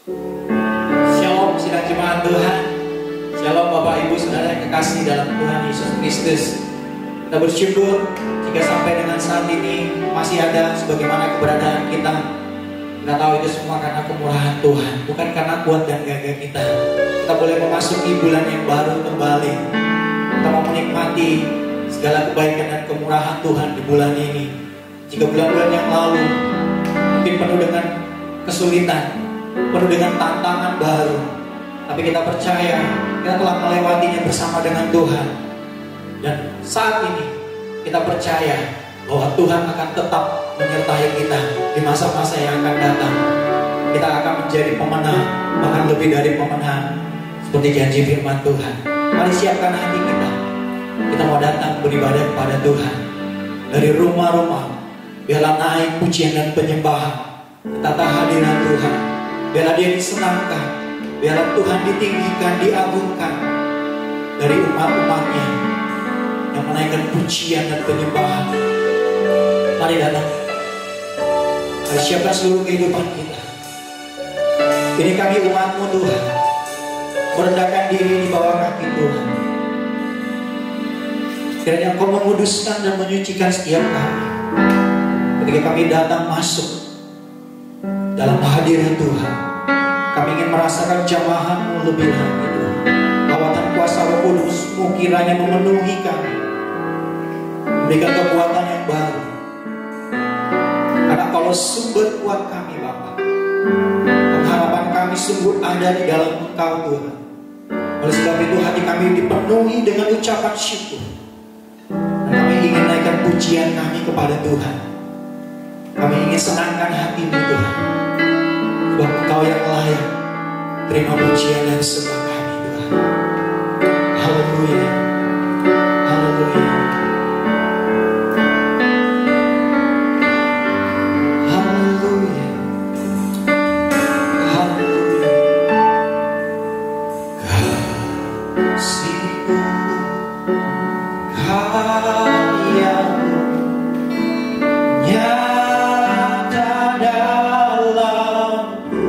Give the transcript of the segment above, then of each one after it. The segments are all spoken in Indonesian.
Shalom sidang jemaat Tuhan. Shalom Bapak Ibu Saudara yang kekasih dalam Tuhan Yesus Kristus. Kita bersyukur jika sampai dengan saat ini masih ada sebagaimana keberadaan kita. Kita tahu itu semua karena kemurahan Tuhan, bukan karena kuat dan gagah kita. Kita boleh memasuki bulan yang baru kembali. Kita mau menikmati segala kebaikan dan kemurahan Tuhan di bulan ini. Jika bulan-bulan yang lalu mungkin penuh dengan kesulitan, penuh dengan tantangan baru, tapi kita percaya kita telah melewatinya bersama dengan Tuhan. Dan saat ini kita percaya bahwa Tuhan akan tetap menyertai kita di masa-masa yang akan datang. Kita akan menjadi pemenang, bahkan lebih dari pemenang, seperti janji firman Tuhan. Mari siapkan hati kita. Kita mau datang beribadah kepada Tuhan. Dari rumah-rumah, biarlah naik pujian dan penyembahan tata hadirat Tuhan. Biarlah Dia disenangkan, biarlah Tuhan ditinggikan, diagungkan dari umat-umatnya yang menaikkan pujian dan penyembahan. Mari datang. Mari siapkan seluruh kehidupan kita. Ini kami umat-Mu Tuhan, merendahkan diri di bawah kaki Tuhan. Kiranya Engkau menguduskan dan menyucikan setiap kami ketika kami datang masuk dalam hadirat Tuhan. Kami ingin merasakan jamahan-Mu lebih lagi Tuhan. Lawatan kuasa Roh Kudus-Mu kiranya memenuhi kami, memberikan kekuatan yang baru. Karena kalau sumber kuat kami Bapa, pengharapan kami sungguh ada di dalam Engkau Tuhan. Oleh sebab itu hati kami dipenuhi dengan ucapan syukur. Dan kami ingin naikkan pujian kami kepada Tuhan. Kami ingin senangkan hati-Mu Tuhan. Sebab Engkau yang layak terima pujian dan sembah kami Tuhan. Haleluya. Haleluya. Haleluya. Haleluya. Kasih-Mu, karya-Mu nyata dalamku.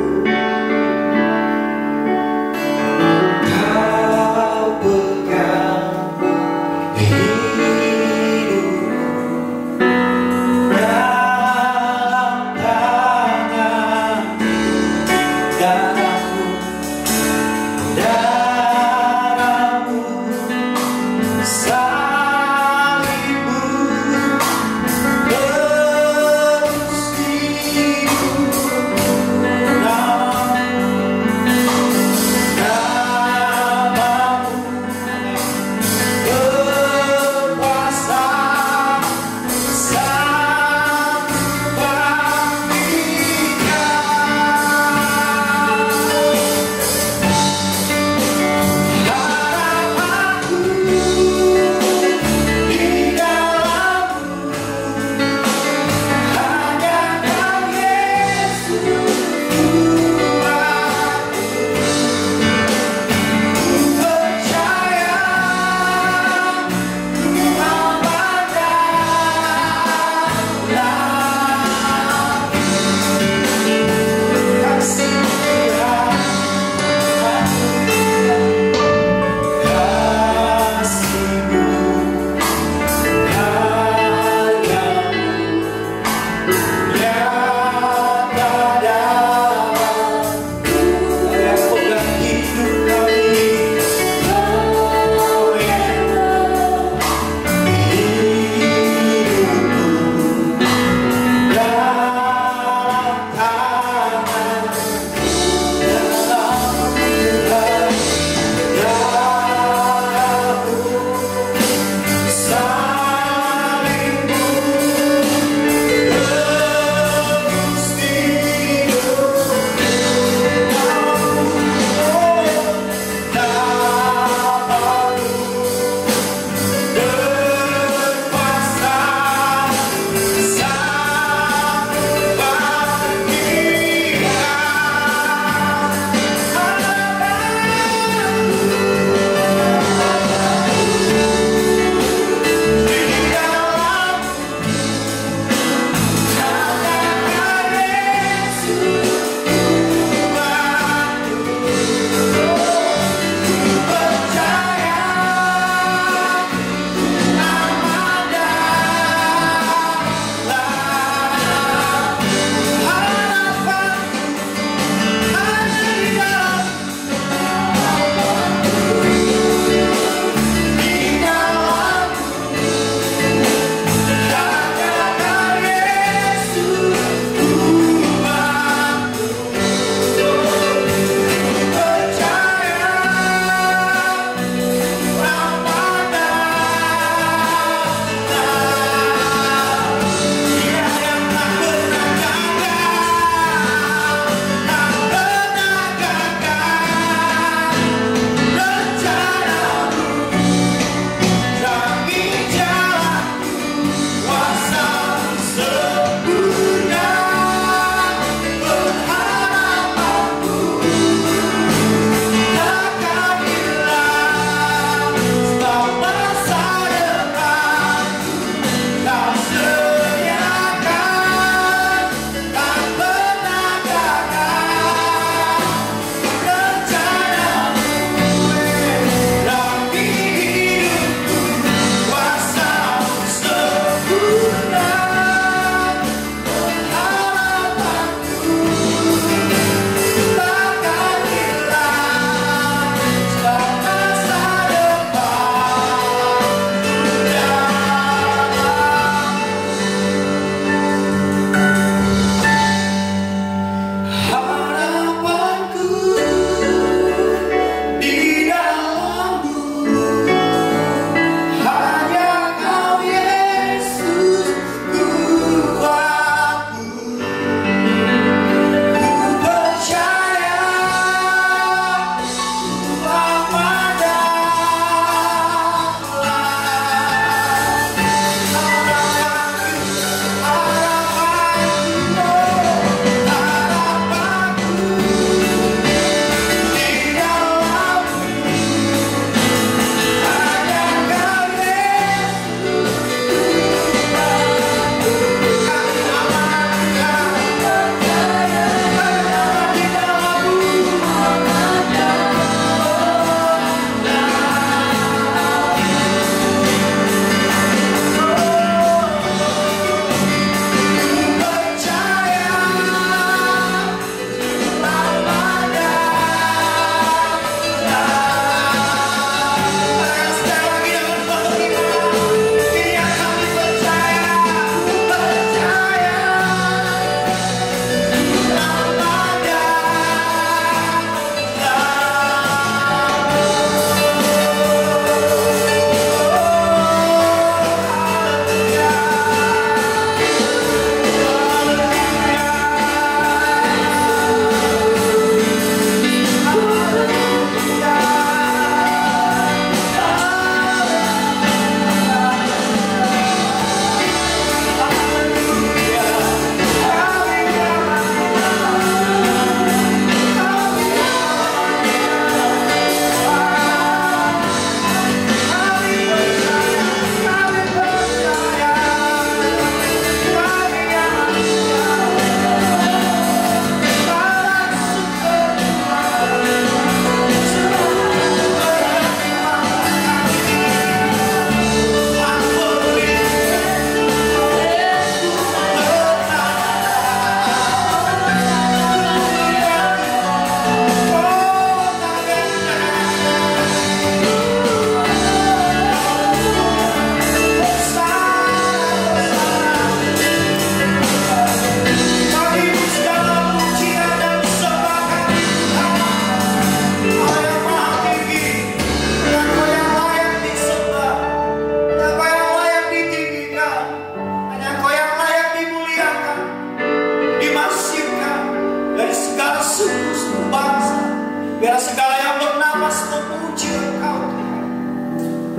Biar segala yang bernapas memuji Engkau Tuhan.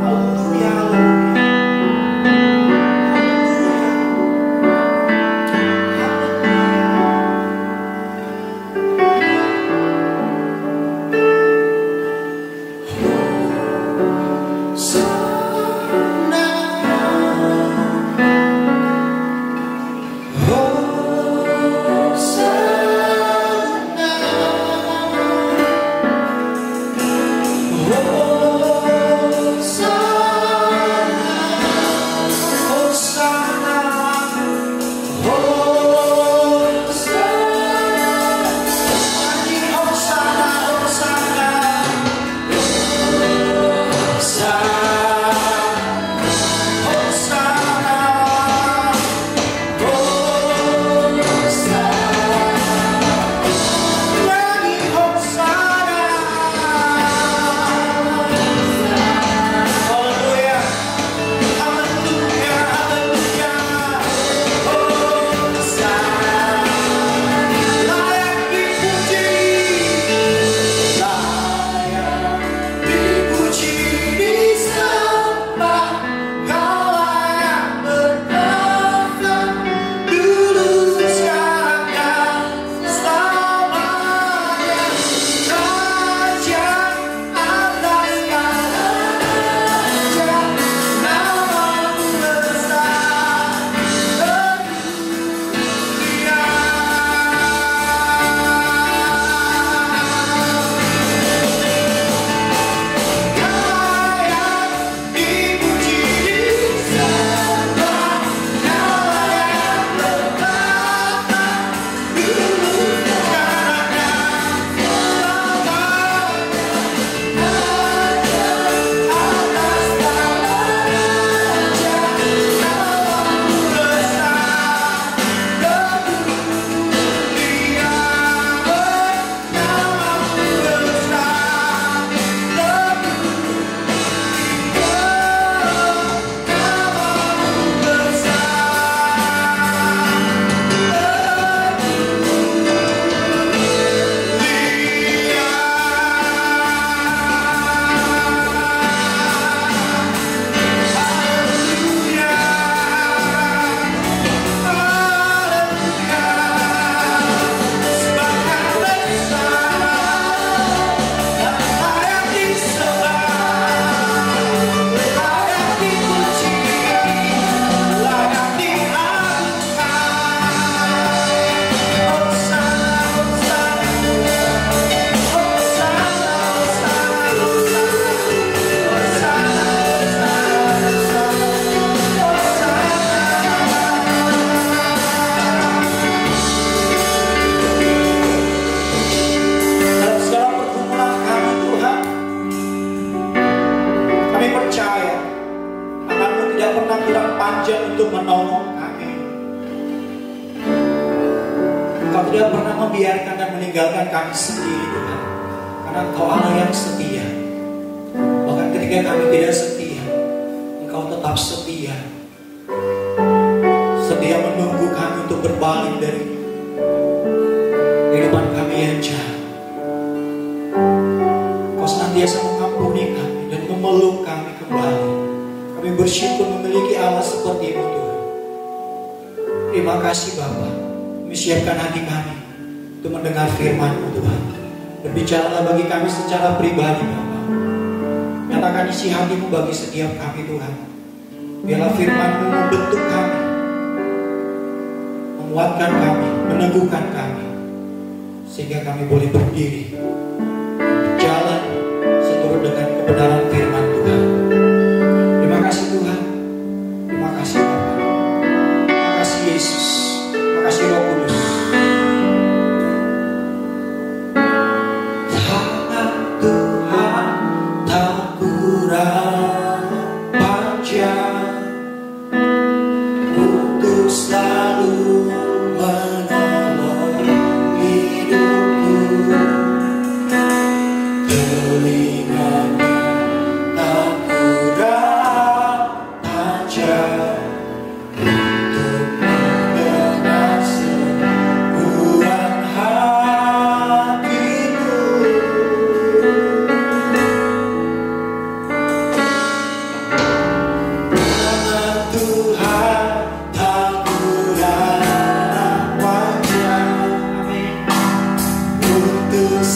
Haleluya, haleluya. Engkau tidak pernah membiarkan dan meninggalkan kami sendiri, Tuhan. Karena Engkau Allah yang setia. Bahkan ketika kami tidak setia, Engkau tetap setia. Setia menunggu kami untuk berbalik dari kehidupan kami yang jahat. Engkau senantiasa mengampuni kami dan memeluk kami kembali. Kami bersyukur memiliki Allah seperti itu, Tuhan. Terima kasih Bapa. Kami siapkan hati kami untuk mendengar firman-Mu, Tuhan. Berbicaralah bagi kami secara pribadi, Bapa. Nyatakan isi hati-Mu bagi setiap kami, Tuhan. Biarlah firman-Mu membentuk kami, menguatkan kami, meneguhkan kami, sehingga kami boleh berdiri, berjalan seturut dengan kebenaran firman Tuhan. Terima kasih Tuhan. Terima kasih Bapa. Terima kasih Yesus. Terima kasih Roh Kudus. Tangan Tuhan tak kurang panjang untuk selalu menolong hidupku. Telinganya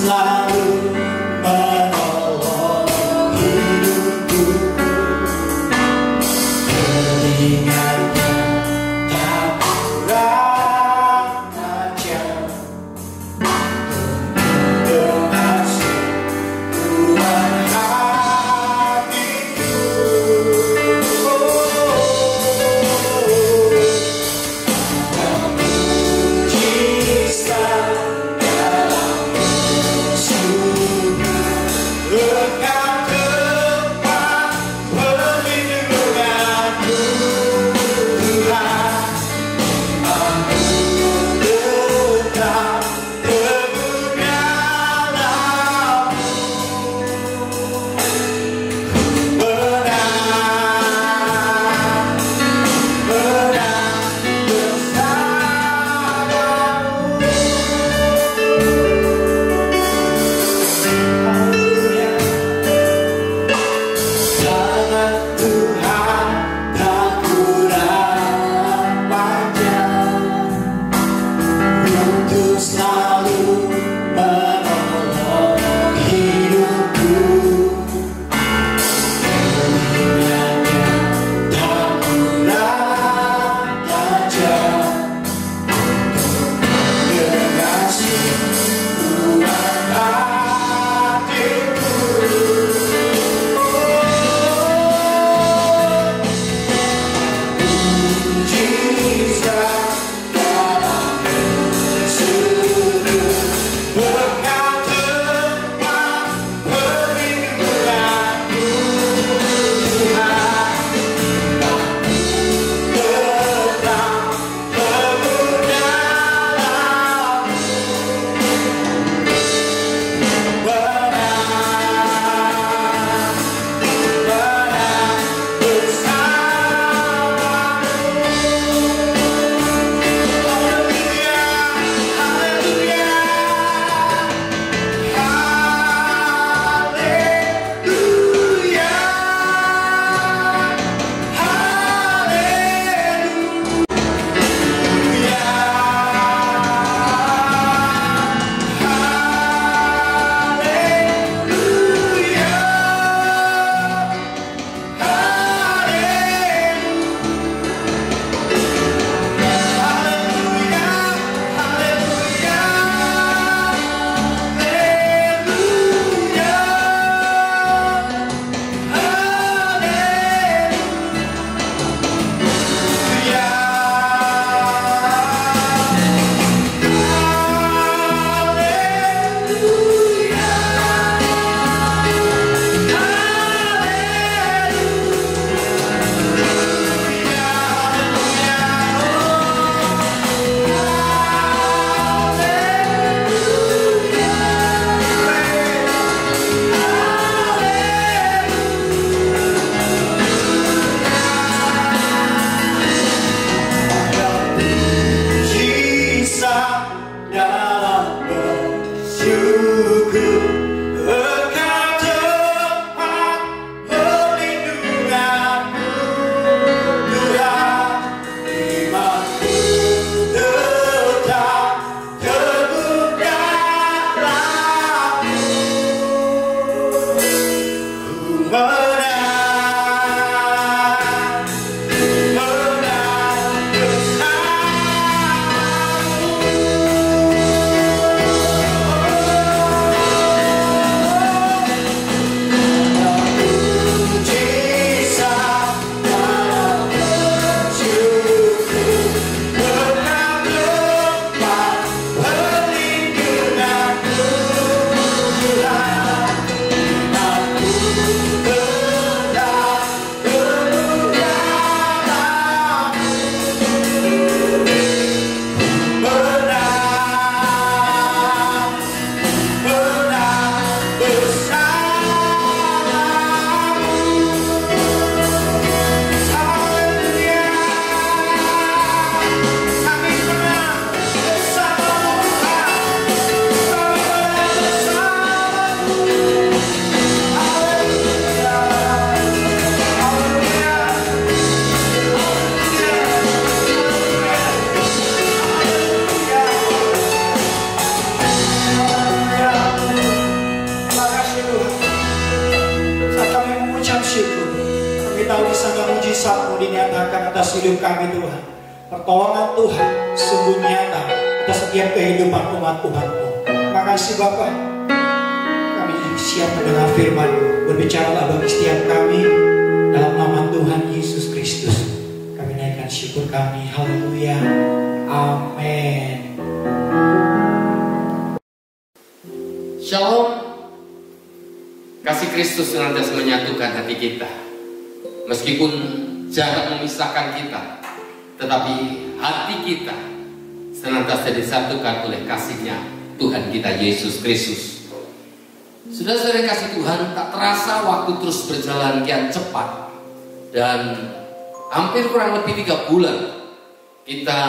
selalu menolong hidupku. Teringatnya tak kurang ajar termasuk Tuhan hatiku. Mujizat dalam mujizat-Mu dinyatakan atas hidup kami Tuhan. Pertolongan Tuhan sungguh nyata atas setiap kehidupan umat Tuhan-Mu. Makasih Bapa, kami siap mendengar firman-Mu. Berbicaralah bagi setiap kami dalam nama Tuhan Yesus Kristus. Kami naikkan syukur kami. Haleluya. Amin. Shalom. Kasih Kristus senantiasa menyatukan hati kita. Meskipun jarak memisahkan kita, tetapi hati kita senantiasa disatukan oleh kasih-Nya Tuhan kita Yesus Kristus. Saudara-saudara kasih Tuhan, tak terasa waktu terus berjalan kian cepat. Dan hampir kurang lebih 3 bulan kita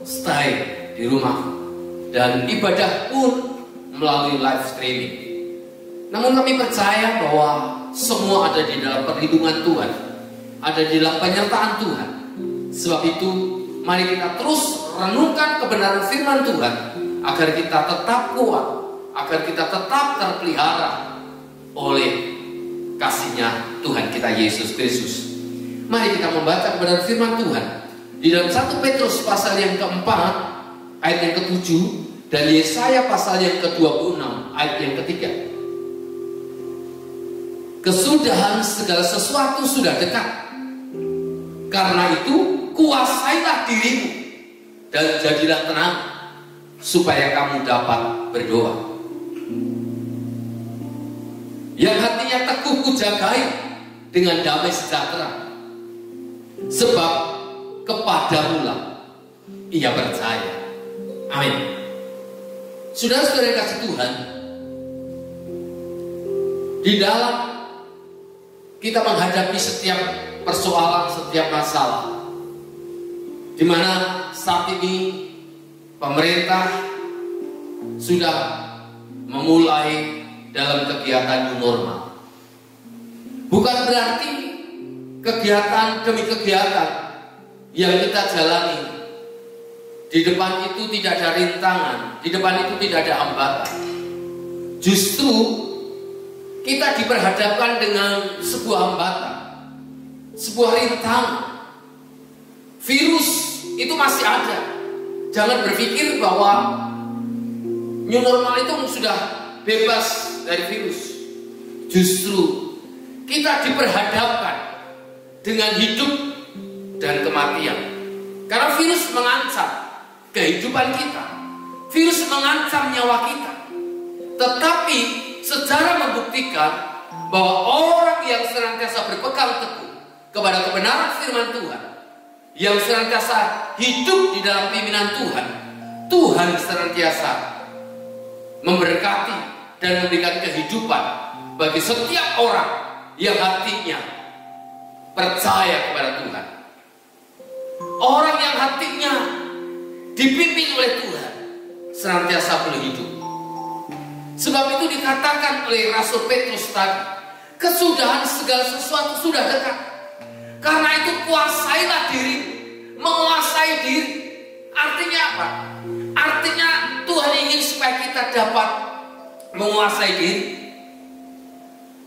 stay di rumah. Dan ibadah pun melalui live streaming. Namun kami percaya bahwa semua ada di dalam perlindungan Tuhan, ada di dalam penyertaan Tuhan. Sebab itu mari kita terus renungkan kebenaran firman Tuhan, agar kita tetap kuat, agar kita tetap terpelihara oleh kasih-Nya Tuhan kita Yesus Kristus. Mari kita membaca kebenaran firman Tuhan di dalam 1 Petrus pasal yang keempat ayat yang ke-7 dan Yesaya pasal yang ke-26 ayat yang ketiga. Kesudahan segala sesuatu sudah dekat. Karena itu kuasailah dirimu dan jadilah tenang, supaya kamu dapat berdoa. Yang hatinya teguh kujagai dengan damai sejahtera, sebab kepadamulah ia percaya. Amin. Saudara-saudara yang kasih Tuhan, di dalam kita menghadapi setiap persoalan, setiap masalah, di mana saat ini pemerintah sudah memulai dalam kegiatan new normal. Bukan berarti kegiatan demi kegiatan yang kita jalani di depan itu tidak ada rintangan, di depan itu tidak ada hambatan. Justru kita diperhadapkan dengan sebuah hambatan, sebuah rintangan. Virus itu masih ada. Jangan berpikir bahwa new normal itu sudah bebas dari virus. Justru kita diperhadapkan dengan hidup dan kematian. Karena virus mengancam kehidupan kita, virus mengancam nyawa kita. Tetapi sejarah membuktikan bahwa orang yang senantiasa berpegang teguh kepada kebenaran firman Tuhan, yang senantiasa hidup di dalam pimpinan Tuhan, Tuhan senantiasa memberkati dan memberikan kehidupan bagi setiap orang yang hatinya percaya kepada Tuhan. Orang yang hatinya dipimpin oleh Tuhan senantiasa boleh hidup. Sebab itu dikatakan oleh Rasul Petrus tadi, kesudahan segala sesuatu sudah dekat. Karena itu kuasailah diri, menguasai diri. Artinya apa? Artinya Tuhan ingin supaya kita dapat menguasai diri.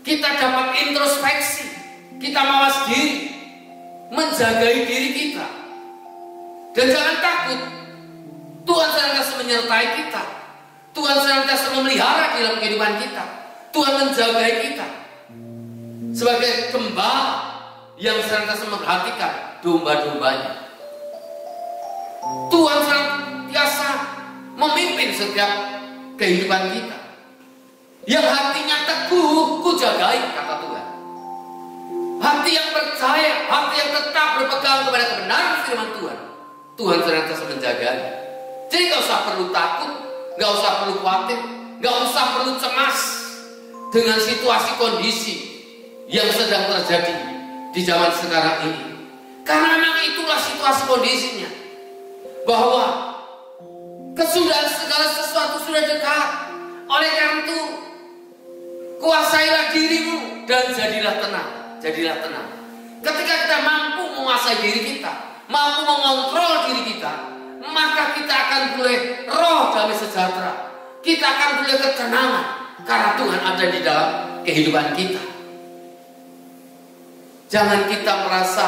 Kita dapat introspeksi, kita mawas diri, menjagai diri kita. Dan jangan takut, Tuhan senantiasa menyertai kita. Tuhan senantiasa memelihara dalam kehidupan kita. Tuhan menjagai kita sebagai gembala yang senantiasa memperhatikan domba-dombanya. Tuhan senantiasa memimpin setiap kehidupan kita. Yang hatinya teguh kujagai, kata Tuhan. Hati yang percaya, hati yang tetap berpegang kepada kebenaran firman Tuhan, Tuhan senantiasa menjaganya. Jadi gak usah perlu takut, gak usah perlu khawatir, gak usah perlu cemas dengan situasi kondisi yang sedang terjadi di zaman sekarang ini. Karena memang itulah situasi kondisinya, bahwa kesudahan segala sesuatu sudah dekat. Oleh karena itu, kuasailah dirimu dan jadilah tenang. Jadilah tenang. Ketika kita mampu menguasai diri kita, mampu mengontrol diri kita, maka kita akan boleh roh damai sejahtera. Kita akan boleh ketenangan karena Tuhan ada di dalam kehidupan kita. Jangan kita merasa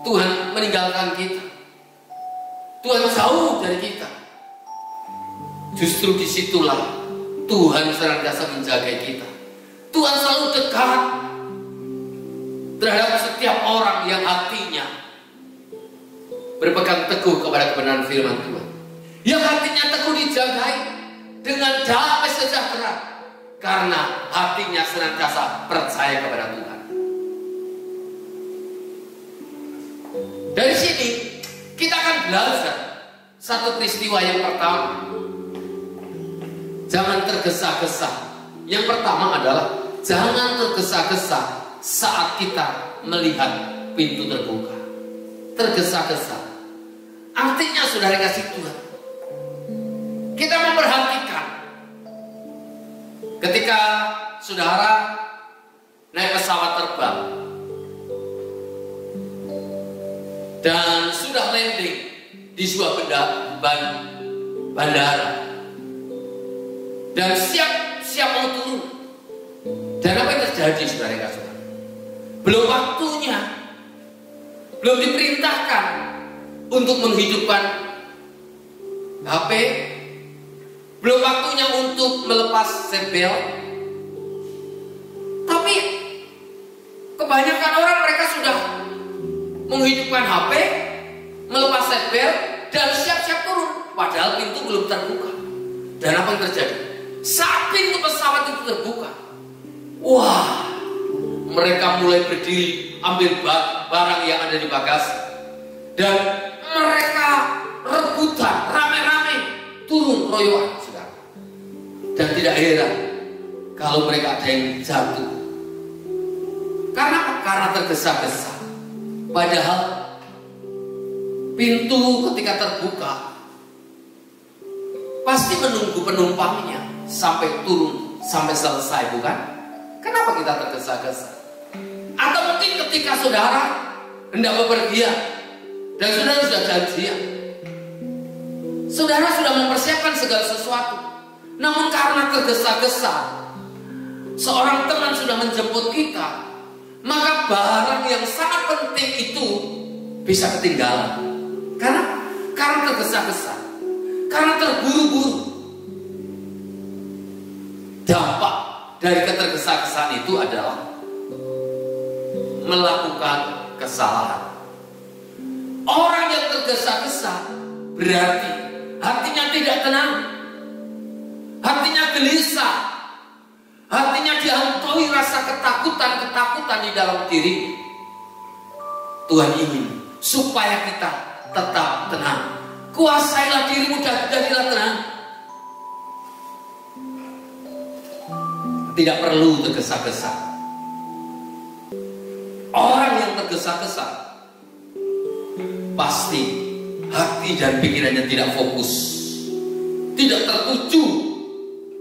Tuhan meninggalkan kita, Tuhan jauh dari kita. Justru disitulah Tuhan senantiasa menjaga kita. Tuhan selalu dekat terhadap setiap orang yang hatinya berpegang teguh kepada kebenaran firman Tuhan, yang hatinya teguh dijagai dengan damai sejahtera karena hatinya senantiasa percaya kepada Tuhan. Dari sini kita akan belajar satu peristiwa yang pertama. Jangan tergesa-gesa. Yang pertama adalah jangan tergesa-gesa saat kita melihat pintu terbuka. Tergesa-gesa artinya, saudara kasih Tuhan, kita memperhatikan ketika saudara naik pesawat terbang dan sudah landing di sebuah bandara dan siap mau turun, dan apa yang terjadi, saudara kasih Tuhan? Belum waktunya, belum diperintahkan untuk menghidupkan HP, belum waktunya untuk melepas seatbelt. Tapi kebanyakan orang mereka sudah menghidupkan HP, melepas seatbelt, dan siap-siap turun, padahal pintu belum terbuka. Dan apa yang terjadi? Saat pintu pesawat itu terbuka, wah, mereka mulai berdiri, ambil barang yang ada di bagasi, dan mereka rebutan, rame-rame turun royoan, saudara. Dan tidak heran kalau mereka ada yang jatuh. Karena tergesa-gesa. Padahal pintu ketika terbuka pasti menunggu penumpangnya sampai turun, sampai selesai, bukan? Kenapa kita tergesa-gesa? Atau mungkin ketika saudara hendak bepergian dan saudara sudah janjian, saudara sudah mempersiapkan segala sesuatu, namun karena tergesa-gesa, seorang teman sudah menjemput kita, maka barang yang sangat penting itu bisa ketinggalan. Karena tergesa-gesa, karena terburu-buru. Dampak dari ketergesa-gesaan itu adalah melakukan kesalahan. Orang yang tergesa-gesa berarti hatinya tidak tenang, hatinya gelisah, hatinya dihantui rasa ketakutan di dalam diri. Tuhan ingin supaya kita tetap tenang. Kuasailah dirimu dan jadilah tenang. Tidak perlu tergesa-gesa. Orang yang tergesa-gesa pasti hati dan pikirannya tidak fokus, tidak tertuju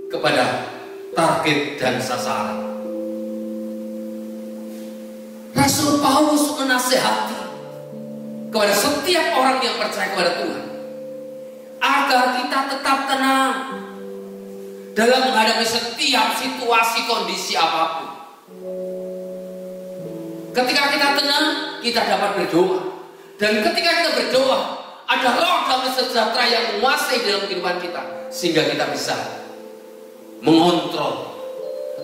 kepada target dan sasaran. Rasul Paulus menasihati kepada setiap orang yang percaya kepada Tuhan agar kita tetap tenang dalam menghadapi setiap situasi kondisi apapun. Ketika kita tenang, kita dapat berdoa. Dan ketika kita berdoa, ada roh damai sejahtera yang menguasai dalam kehidupan kita, sehingga kita bisa mengontrol.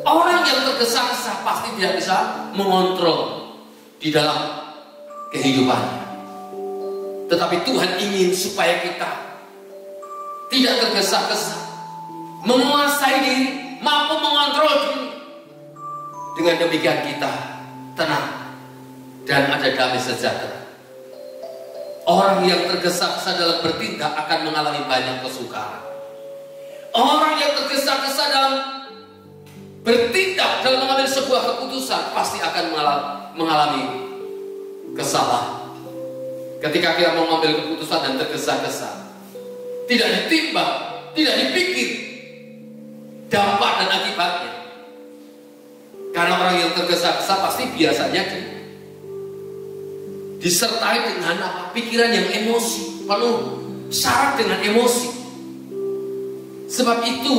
Orang yang tergesa-gesa pasti tidak bisa mengontrol di dalam kehidupannya. Tetapi Tuhan ingin supaya kita tidak tergesa-gesa, menguasai diri, mampu mengontrol diri. Dengan demikian kita tenang dan ada damai sejahtera. Orang yang tergesa-gesa dalam bertindak akan mengalami banyak kesukaran. Orang yang tergesa-gesa dalam bertindak, dalam mengambil sebuah keputusan, pasti akan mengalami kesalahan. Ketika kita mau mengambil keputusan dan tergesa-gesa, tidak ditimbang, tidak dipikir dampak dan akibatnya. Karena orang yang tergesa-gesa pasti biasanya disertai dengan apa? Pikiran yang emosi, penuh syarat dengan emosi. Sebab itu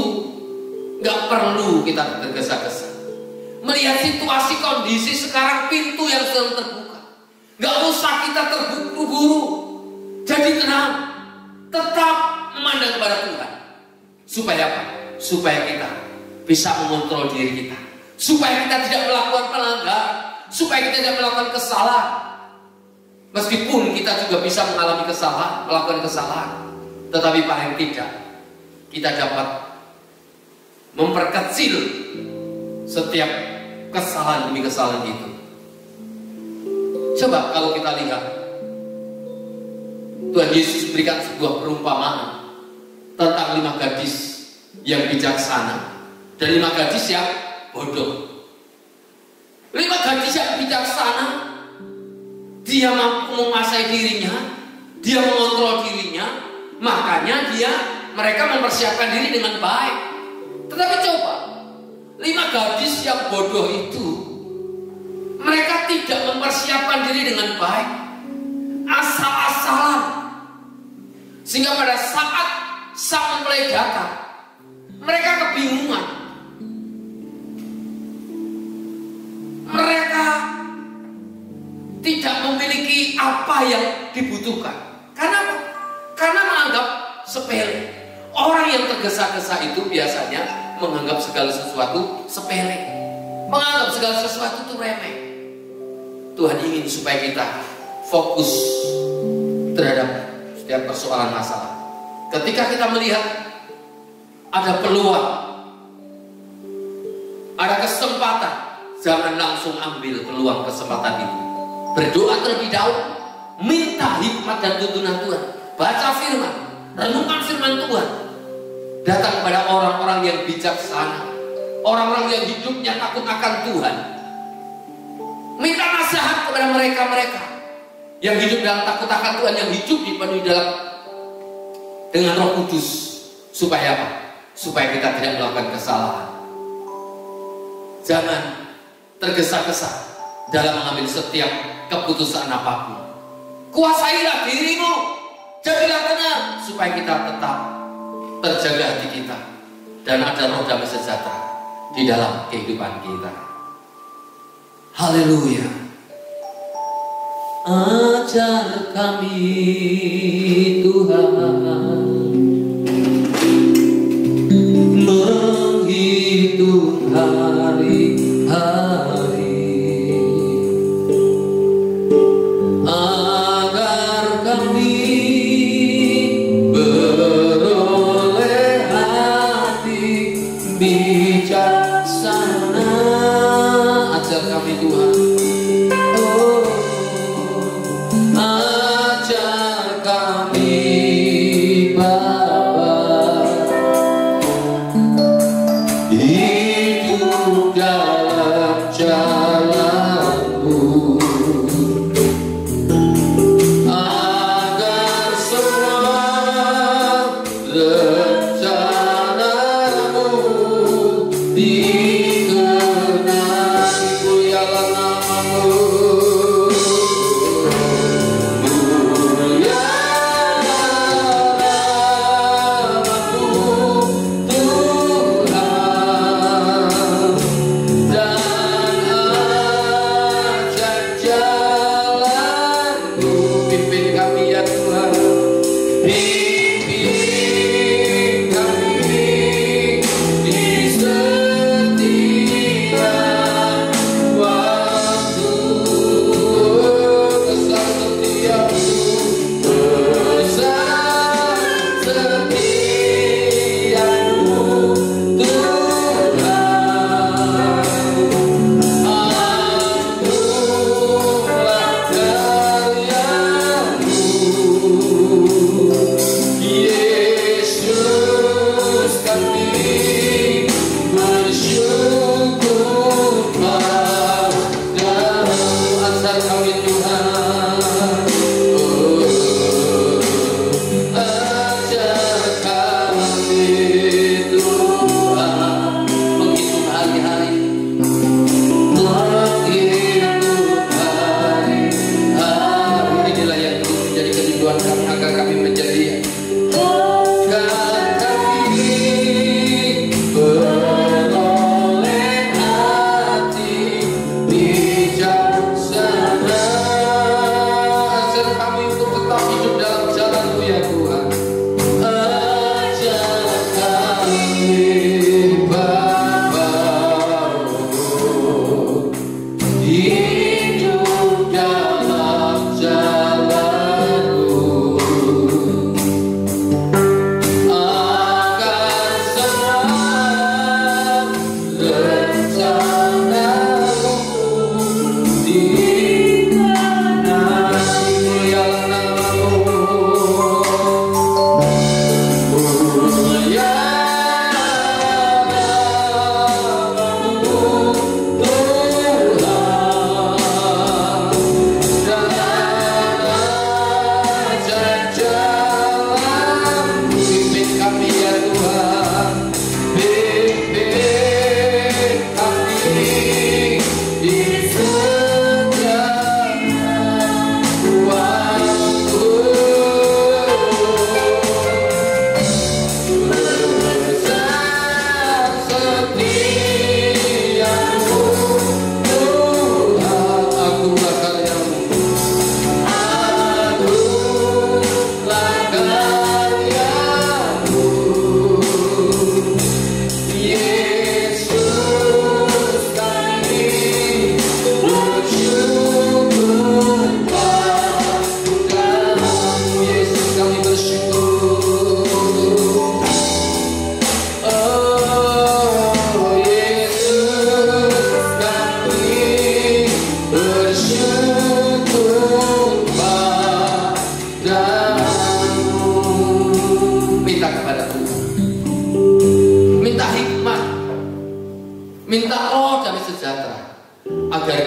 gak perlu kita tergesa-gesa. melihat situasi kondisi sekarang, pintu yang sedang terbuka. Gak usah kita terburu-buru. Jadi tenang, tetap memandang kepada Tuhan. Supaya apa? Supaya kita bisa mengontrol diri kita, supaya kita tidak melakukan pelanggaran, supaya kita tidak melakukan kesalahan. Meskipun kita juga bisa mengalami kesalahan, melakukan kesalahan, tetapi paling tidak kita dapat memperkecil setiap kesalahan demi kesalahan itu. Coba kalau kita lihat, Tuhan Yesus berikan sebuah perumpamaan tentang 5 gadis yang bijaksana dan 5 gadis yang bodoh. 5 gadis yang bijaksana, dia mampu menguasai dirinya, dia mengontrol dirinya, makanya mereka mempersiapkan diri dengan baik. Tetapi coba, 5 gadis yang bodoh itu, mereka tidak mempersiapkan diri dengan baik, asal-asalan, sehingga pada saat sang mempelai datang, mereka kebingungan. Mereka tidak memiliki apa yang dibutuhkan. Karena apa? Karena menganggap sepele. Orang yang tergesa-gesa itu biasanya menganggap segala sesuatu sepele, menganggap segala sesuatu itu remeh. Tuhan ingin supaya kita fokus terhadap setiap persoalan masalah. Ketika kita melihat ada peluang, ada kesempatan, jangan langsung ambil peluang kesempatan itu. Berdoa terlebih dahulu, minta hikmat dan tuntunan Tuhan, baca firman, renungkan firman Tuhan, datang kepada orang-orang yang bijaksana, orang-orang yang hidupnya takut akan Tuhan. Minta nasihat kepada mereka-mereka yang hidup dalam takut akan Tuhan, yang hidup dipenuhi dengan Roh Kudus. Supaya apa? Supaya kita tidak melakukan kesalahan. Jangan tergesa-gesa dalam mengambil setiap keputusan apapun. Kuasailah dirimu, jadilah tenang, supaya kita tetap terjaga hati kita dan ada roh damai sejahtera di dalam kehidupan kita. Haleluya. Ajar kami Tuhan menghitung hari-hari, agar kami beroleh hati bijaksana. Ajar kami Tuhan, oh, ajar kami Bapa, hidup dalam jalan-Mu, agar semua rencana-Mu digenapi.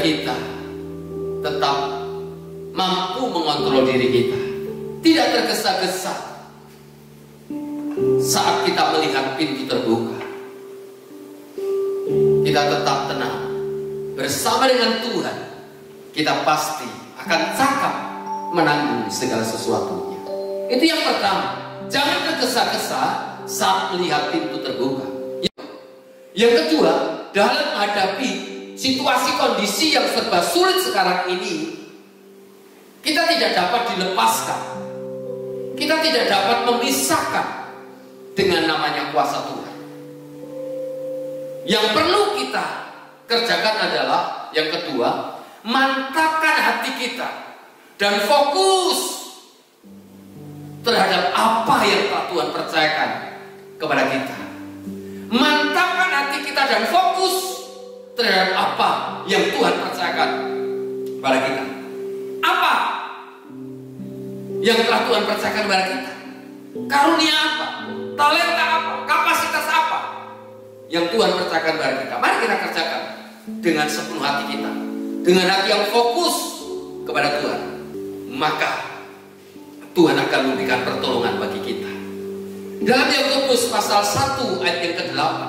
kita tetap mampu mengontrol diri kita, tidak tergesa-gesa saat kita melihat pintu terbuka. Kita tetap tenang bersama dengan Tuhan. Kita pasti akan cakap menanggung segala sesuatunya. Itu yang pertama. Jangan tergesa-gesa saat melihat pintu terbuka. Yang kedua, dalam menghadapi situasi kondisi yang serba sulit sekarang ini, kita tidak dapat dilepaskan, kita tidak dapat memisahkan dengan namanya kuasa Tuhan. Yang perlu kita kerjakan adalah yang kedua, mantapkan hati kita dan fokus terhadap apa yang telah Tuhan percayakan kepada kita. Mantapkan hati kita dan fokus terhadap apa yang Tuhan percayakan kepada kita. Apa yang telah Tuhan percayakan kepada kita? Karunia apa? Talenta apa? Kapasitas apa yang Tuhan percayakan kepada kita? Mari kita kerjakan dengan sepenuh hati kita, dengan hati yang fokus kepada Tuhan. Maka Tuhan akan memberikan pertolongan bagi kita. Dalam Yakobus pasal 1 ayat yang ke-8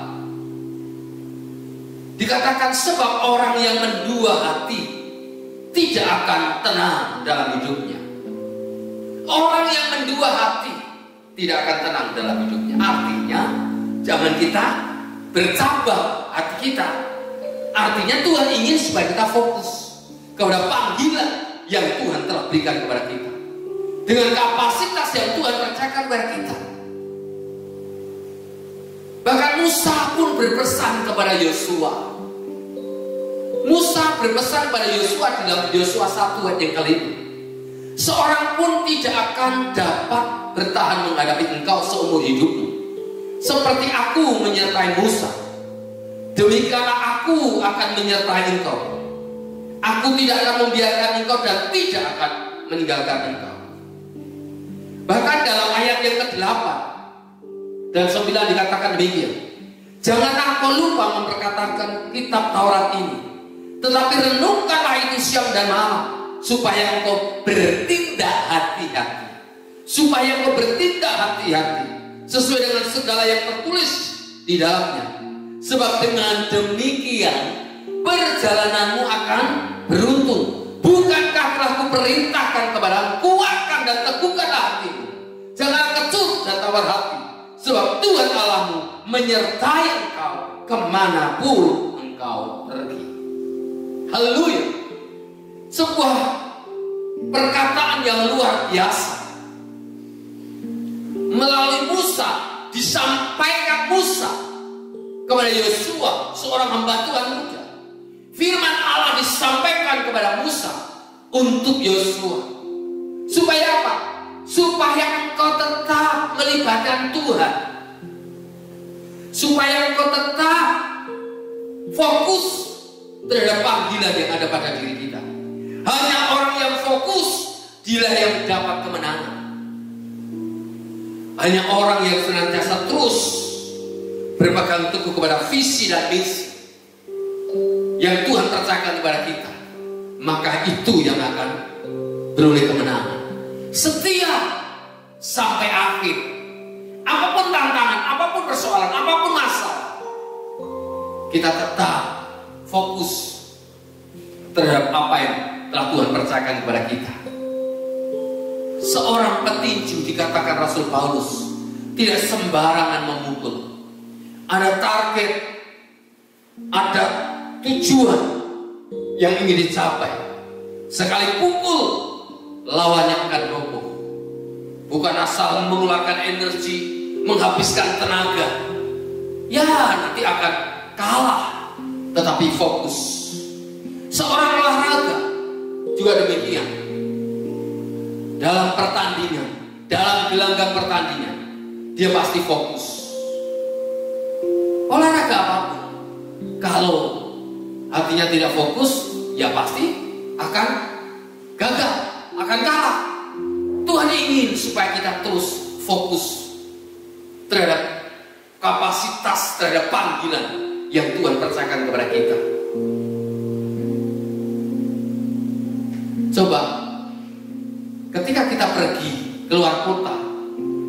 dikatakan, sebab orang yang mendua hati tidak akan tenang dalam hidupnya. Orang yang mendua hati tidak akan tenang dalam hidupnya. Artinya jangan kita bercabang hati kita. Artinya Tuhan ingin supaya kita fokus kepada panggilan yang Tuhan telah berikan kepada kita, dengan kapasitas yang Tuhan percayakan kepada kita. Bahkan Musa pun berpesan kepada Yosua. Musa berpesan kepada Yosua dalam Yosua 1 ayat yang ke-5. Seorang pun tidak akan dapat bertahan menghadapi engkau seumur hidupmu. Seperti aku menyertai Musa, demikianlah aku akan menyertai engkau. Aku tidak akan membiarkan engkau dan tidak akan meninggalkan engkau. Bahkan dalam ayat yang ke-8 dan 9 dikatakan demikian, janganlah kau lupa memperkatakan kitab Taurat ini, tetapi renungkanlah itu siang dan malam, supaya engkau bertindak hati-hati. Supaya engkau bertindak hati-hati sesuai dengan segala yang tertulis di dalamnya. Sebab dengan demikian perjalananmu akan beruntung. Bukankah telah kuperintahkan kepadamu, kuatkan dan teguhkanlah hatimu, jangan kecut dan tawar hati, sebab Tuhan Allahmu menyertai engkau kemanapun engkau pergi. Haleluya. Sebuah perkataan yang luar biasa. Melalui Musa disampaikan Musa kepada Yosua, seorang hamba Tuhan muda. Firman Allah disampaikan kepada Musa untuk Yosua. Supaya apa? Supaya engkau tetap melibatkan Tuhan. Supaya engkau tetap fokus terhadap panggilan yang ada pada diri kita. Hanya orang yang fokus dialah yang dapat kemenangan. Hanya orang yang senantiasa terus berpegang teguh kepada visi dan misi yang Tuhan percayakan kepada kita, maka itu yang akan beroleh kemenangan. Setia sampai akhir. Apapun tantangan, apapun persoalan, apapun masalah, kita tetap fokus terhadap apa yang telah Tuhan percayakan kepada kita. Seorang petinju, dikatakan Rasul Paulus, tidak sembarangan memukul. Ada target, ada tujuan yang ingin dicapai. Sekali pukul, lawannya akan roboh. Bukan asal mengeluarkan energi, menghabiskan tenaga, ya nanti akan kalah, tetapi fokus. Seorang olahraga juga demikian. Dalam pertandingan, dalam gelanggang pertandingan, dia pasti fokus. Olahraga apapun, kalau hatinya tidak fokus, ya pasti akan gagal, akan kalah. Tuhan ingin supaya kita terus fokus terhadap kapasitas, terhadap panggilan yang Tuhan percayakan kepada kita. Coba, ketika kita pergi keluar kota,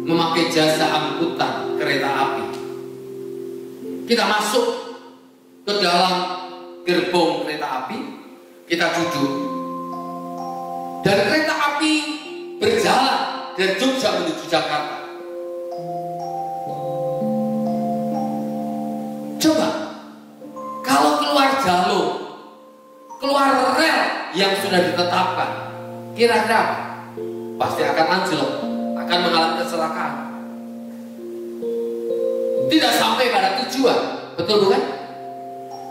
memakai jasa angkutan kereta api, kita masuk ke dalam gerbong kereta api, kita duduk, dan kereta api berjalan dari Jogja menuju Jakarta. Coba, kalau keluar jalur, keluar rel yang sudah ditetapkan, kira-kira pasti akan anjlok, akan mengalami kecelakaan, tidak sampai pada tujuan, betul bukan?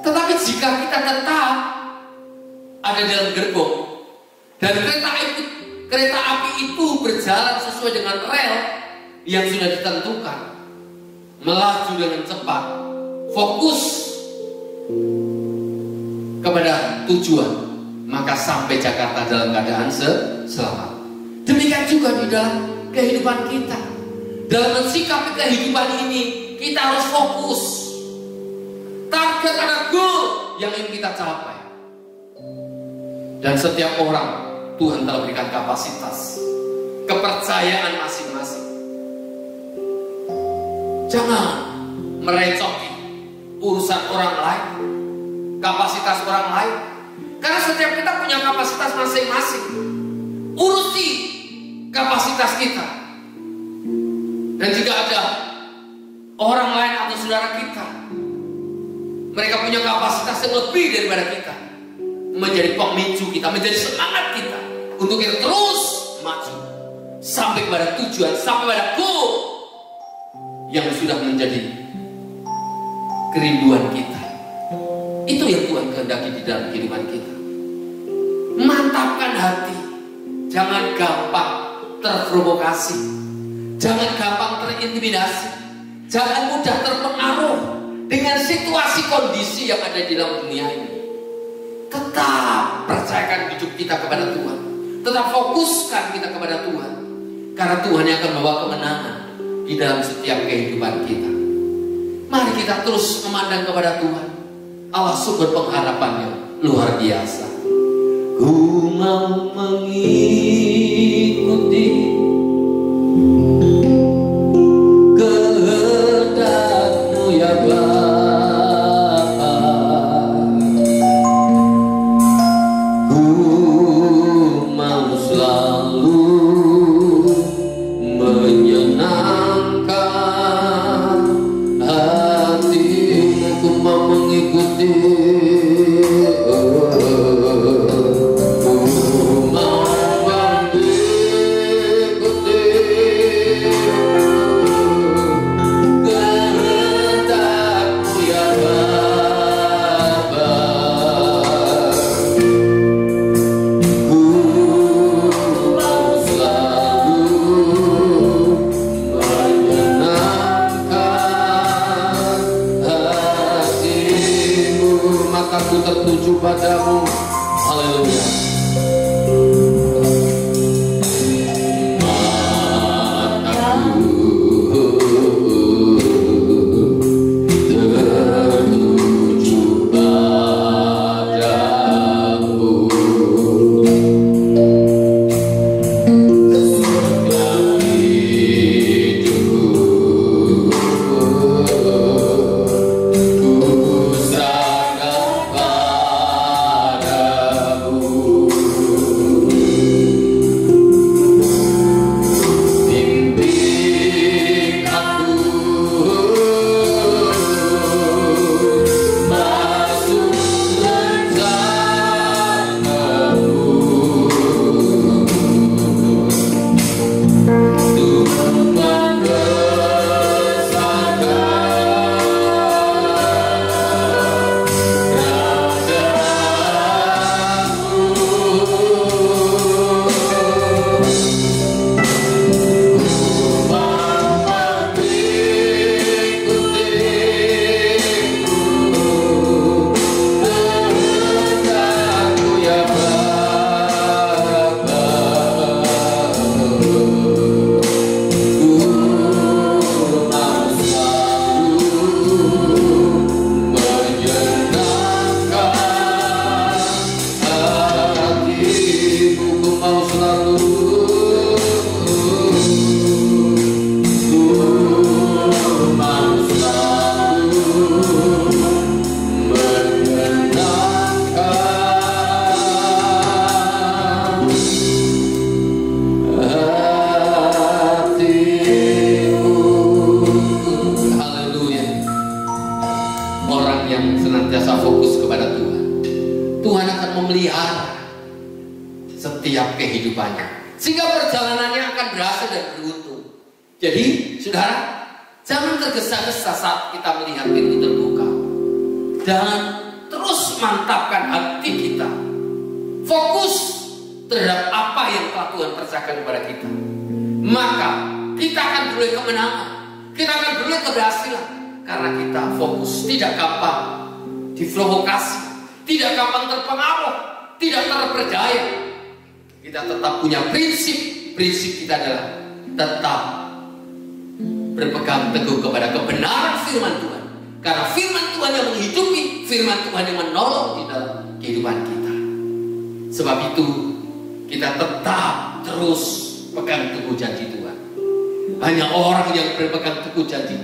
Tetapi jika kita tetap ada dalam gerbong dan kereta api itu berjalan sesuai dengan rel yang sudah ditentukan, melaju dengan cepat, fokus kepada tujuan, maka sampai Jakarta dalam keadaan selamat. Demikian juga di dalam kehidupan kita. Dalam mensikapi kehidupan ini, kita harus fokus. Target pada goal yang ingin kita capai. Dan setiap orang Tuhan telah berikan kapasitas, kepercayaan masing-masing. Jangan merecoki urusan orang lain, kapasitas orang lain. Karena setiap kita punya kapasitas masing-masing. Urusi kapasitas kita. Dan jika ada orang lain atau saudara kita, mereka punya kapasitas yang lebih daripada kita, menjadi pemicu kita, menjadi semangat kita untuk kita terus maju sampai kepada tujuan, sampai pada goal yang sudah menjadi kerinduan kita. Itu yang Tuhan kehendaki di dalam kehidupan kita. Mantapkan hati, jangan gampang terprovokasi, jangan gampang terintimidasi, jangan mudah terpengaruh dengan situasi kondisi yang ada di dalam dunia ini. Tetap percayakan hidup kita kepada Tuhan, tetap fokuskan kita kepada Tuhan, karena Tuhan yang akan membawa kemenangan di dalam setiap kehidupan kita. Mari kita terus memandang kepada Tuhan, Allah sumber pengharapan yang luar biasa. Ku mau mengikuti kehendak-Mu ya Bapa. Ku mau selalu menyenangkan hati-Mu. Ku mau mengikuti tertuju padamu. Haleluya. Ku orang yang senantiasa fokus kepada Tuhan, Tuhan akan memelihara setiap kehidupannya, sehingga perjalanannya akan berhasil dan beruntung. Jadi, saudara, jangan tergesa-gesa saat kita melihat pintu terbuka, dan terus mantapkan hati kita, fokus terhadap apa yang telah Tuhan percayakan kepada kita. Maka kita akan beroleh kemenangan, kita akan beroleh keberhasilan, karena kita fokus, tidak gampang diprovokasi, tidak gampang terpengaruh, tidak terperdaya. Kita tetap punya prinsip kita adalah tetap berpegang teguh kepada kebenaran firman Tuhan, karena firman Tuhan yang menghidupi, firman Tuhan yang menolong di dalam kehidupan kita. Sebab itu kita tetap terus pegang teguh janji Tuhan. Hanya orang yang berpegang teguh janji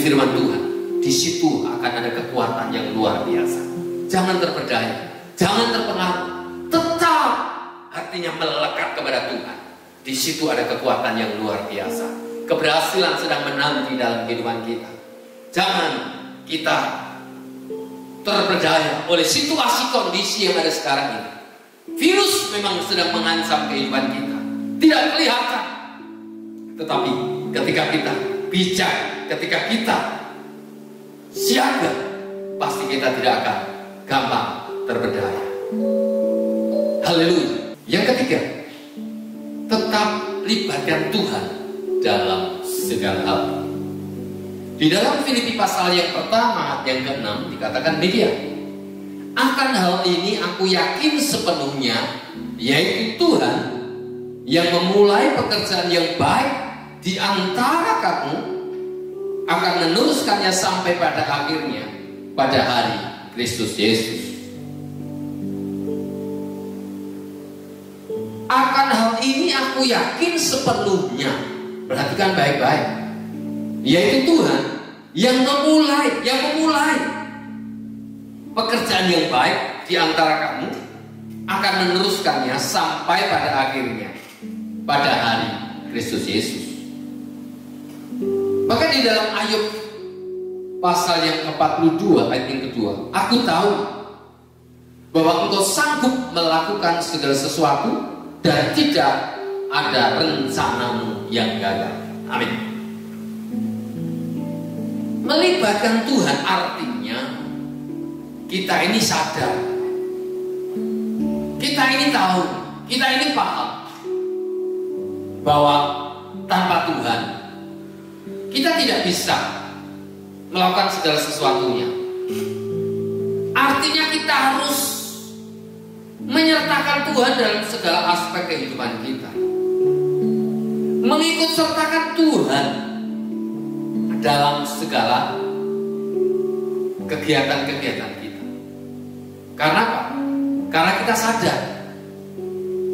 firman Tuhan, di situ akan ada kekuatan yang luar biasa. Jangan terperdaya, jangan terpengaruh, tetap hatinya melekat kepada Tuhan. Di situ ada kekuatan yang luar biasa. Keberhasilan sedang menanti dalam kehidupan kita. Jangan kita terperdaya oleh situasi kondisi yang ada sekarang ini. Virus memang sedang mengancam kehidupan kita, tidak kelihatan. Tetapi ketika kita bijak, ketika kita siaga, pasti kita tidak akan gampang terperdaya. Haleluya. Yang ketiga, tetap libatkan Tuhan dalam segala hal. Di dalam Filipi pasal yang pertama, yang ke-6 dikatakan demikian. Akan hal ini aku yakin sepenuhnya, yaitu Tuhan yang memulai pekerjaan yang baik di antara kamu akan meneruskannya sampai pada akhirnya, pada hari Kristus Yesus. Akan hal ini aku yakin sepenuhnya. Perhatikan baik-baik. Yaitu Tuhan yang memulai pekerjaan yang baik di antara kamu akan meneruskannya sampai pada akhirnya, pada hari Kristus Yesus. Maka di dalam Ayub pasal yang ke-42 ayat yang kedua, aku tahu bahwa engkau sanggup melakukan segala sesuatu dan tidak ada rencanamu yang gagal. Amin. Melibatkan Tuhan artinya kita ini sadar, kita ini tahu, kita ini paham bahwa tanpa Tuhan kita tidak bisa melakukan segala sesuatunya. Artinya kita harus menyertakan Tuhan dalam segala aspek kehidupan kita, mengikut sertakan Tuhan dalam segala kegiatan-kegiatan kita. Karena apa? Karena kita sadar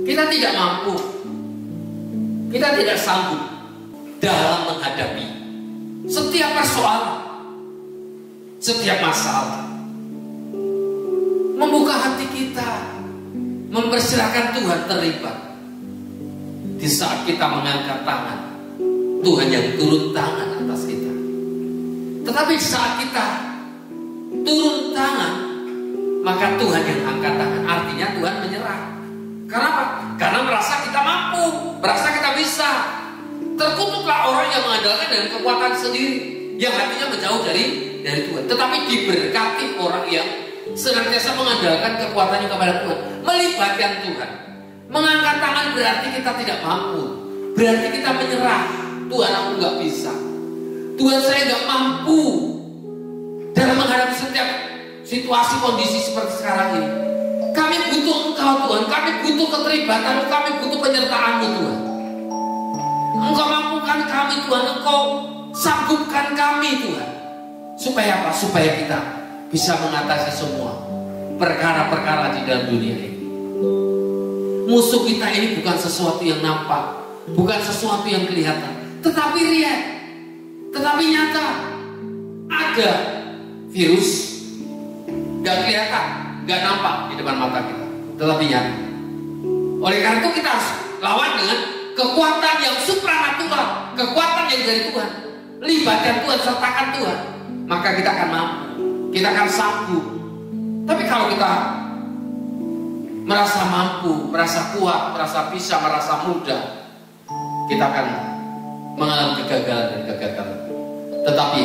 kita tidak mampu, kita tidak sanggup dalam menghadapi setiap persoalan, setiap masalah. Membuka hati kita, mempersilahkan Tuhan terlibat. Di saat kita mengangkat tangan, Tuhan yang turun tangan atas kita. Tetapi saat kita turun tangan, maka Tuhan yang angkat tangan. Artinya Tuhan menyerah. Kenapa? Karena merasa kita mampu, merasa kita bisa. Terkutuklah orang yang mengandalkan dengan kekuatan sendiri, yang hatinya menjauh dari Tuhan. Tetapi diberkati orang yang senantiasa mengandalkan kekuatannya kepada Tuhan, melibatkan Tuhan. Mengangkat tangan berarti kita tidak mampu, berarti kita menyerah. Tuhan, aku nggak bisa. Tuhan, saya nggak mampu dalam menghadapi setiap situasi kondisi seperti sekarang ini. Kami butuh Engkau Tuhan, kami butuh keterlibatan, kami butuh penyertaan-Mu Tuhan. Engkau mampukan kami Tuhan, Engkau sanggupkan kami Tuhan. Supaya apa? Supaya kita bisa mengatasi semua perkara-perkara di dalam dunia ini. Musuh kita ini bukan sesuatu yang nampak, bukan sesuatu yang kelihatan, tetapi real, tetapi nyata. Ada virus, gak kelihatan, gak nampak di depan mata kita, tetapi nyata. Oleh karena itu kita harus lawan dengan kekuatan yang supranatural, kekuatan yang dari Tuhan. Libatkan Tuhan, sertakan Tuhan. maka kita akan mampu, kita akan sanggup. Tapi kalau kita merasa mampu, merasa kuat, merasa bisa, merasa mudah, kita akan mengalami kegagalan dan kegagalan. Tetapi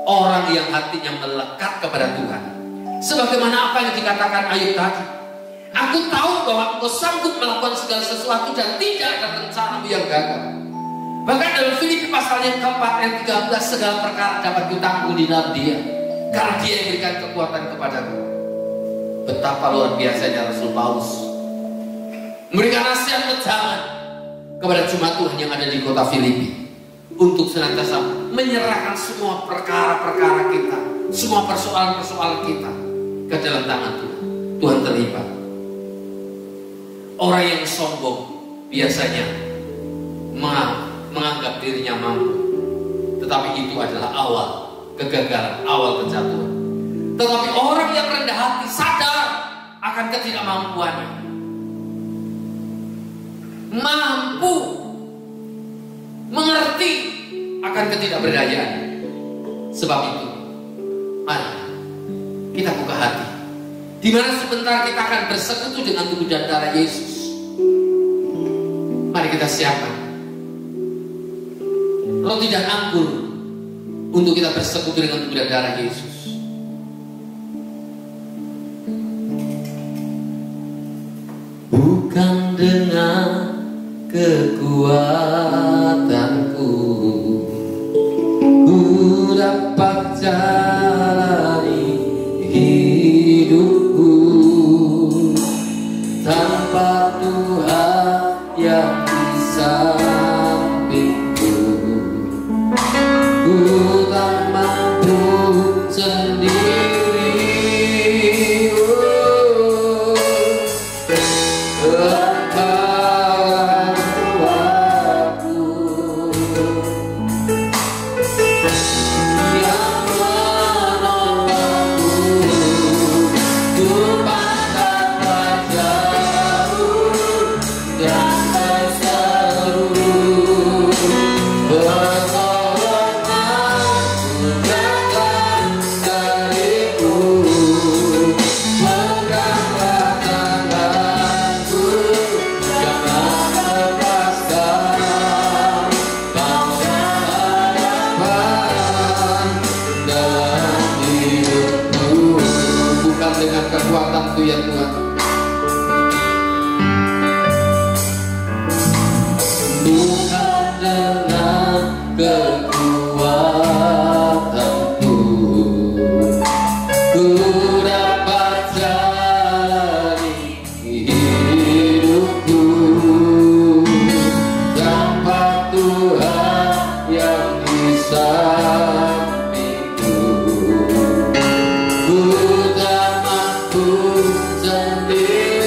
orang yang hatinya melekat kepada Tuhan, sebagaimana apa yang dikatakan Ayub tadi, aku tahu bahwa engkau sanggup melakukan segala sesuatu dan tidak ada rencanamu yang gagal. Bahkan dalam Filipi pasal yang keempat ayat 13, segala perkara dapat kutanggung di dalam Dia, karena Dia yang berikan kekuatan kepadaku. Betapa luar biasanya Rasul Paulus memberikan nasihat pejangan kepada jemaat Tuhan yang ada di kota Filipi untuk senantiasa menyerahkan semua perkara-perkara kita, semua persoalan-persoalan kita ke dalam tangan Tuhan. Tuhan terlibat. Orang yang sombong biasanya menganggap dirinya mampu, tetapi itu adalah awal kegagalan, awal kejatuhan. Tetapi orang yang rendah hati sadar akan ketidakmampuannya, mampu mengerti akan ketidakberdayaan. Sebab itu, mari kita buka hati, di mana sebentar kita akan bersekutu dengan tubuh dan darah Yesus. Mari kita siapkan roti dan anggur untuk kita bersekutu dengan tubuh dan darah Yesus. Bukan dengan kekuatanku ku dapat jalani hidupku, tanpa Tuhan yang di sampingku ku tak mampu sendiri. Kekuatanku ya Tuhan, bukan dengan kekuatanku ku dapat jalani hidupku, tanpa Tuhan yang di sampingku ku tak mampu sendiri.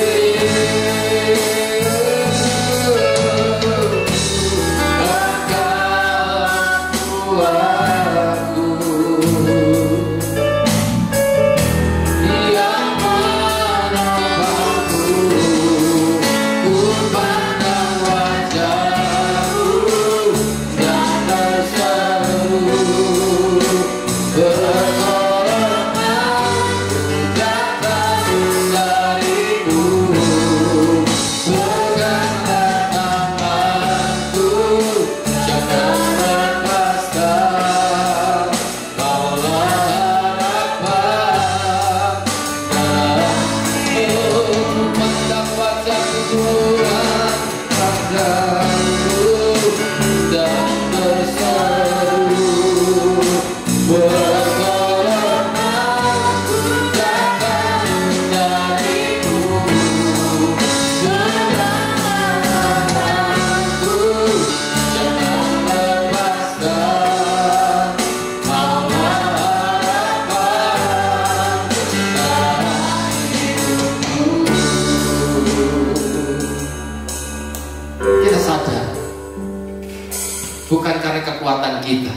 Bukan karena kekuatan kita,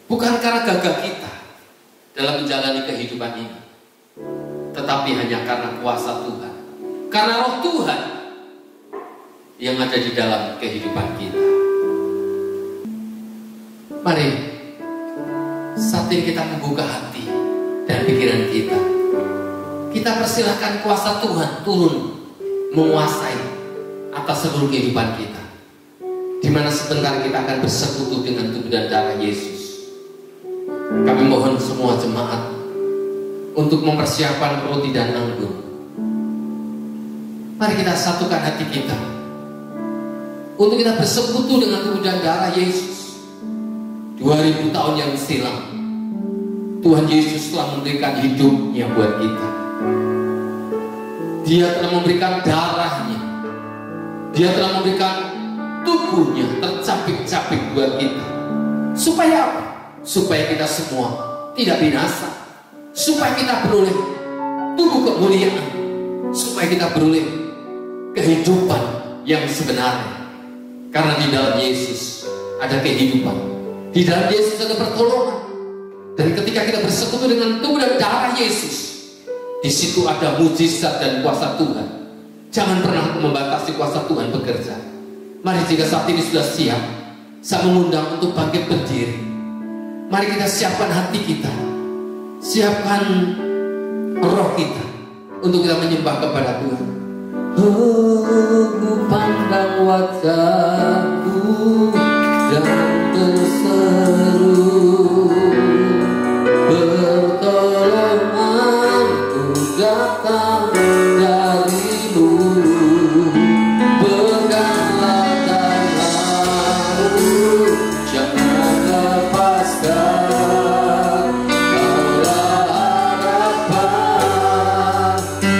bukan karena gagah kita dalam menjalani kehidupan ini, tetapi hanya karena kuasa Tuhan, karena roh Tuhan yang ada di dalam kehidupan kita. Mari saat ini kita membuka hati dan pikiran kita. Kita persilahkan kuasa Tuhan turun menguasai atas seluruh kehidupan kita, di mana sebentar kita akan bersekutu dengan tubuh dan darah Yesus. Kami mohon semua jemaat untuk mempersiapkan roti dan anggur. Mari kita satukan hati kita untuk kita bersekutu dengan tubuh dan darah Yesus. 2000 tahun yang silam Tuhan Yesus telah memberikan hidupnya buat kita. Dia telah memberikan darahnya, Dia telah memberikan tubuhnya tercapik-capik buat kita. Supaya apa? Supaya kita semua tidak binasa, supaya kita beroleh tubuh kemuliaan, supaya kita beroleh kehidupan yang sebenarnya. Karena di dalam Yesus ada kehidupan, di dalam Yesus ada pertolongan. Dan ketika kita bersekutu dengan tubuh dan darah Yesus, di situ ada mujizat dan kuasa Tuhan. Jangan pernah membatasi kuasa Tuhan bekerja. Mari jika saat ini sudah siap, saya mengundang untuk bangkit berdiri. Mari kita siapkan hati kita, siapkan roh kita untuk kita menyembah kepada Tuhan. Ku pandang wajahmu dan terseru, pertolonganku datang darimu. Peganglah tanganku, jangan lepaskan. Kaulah harapan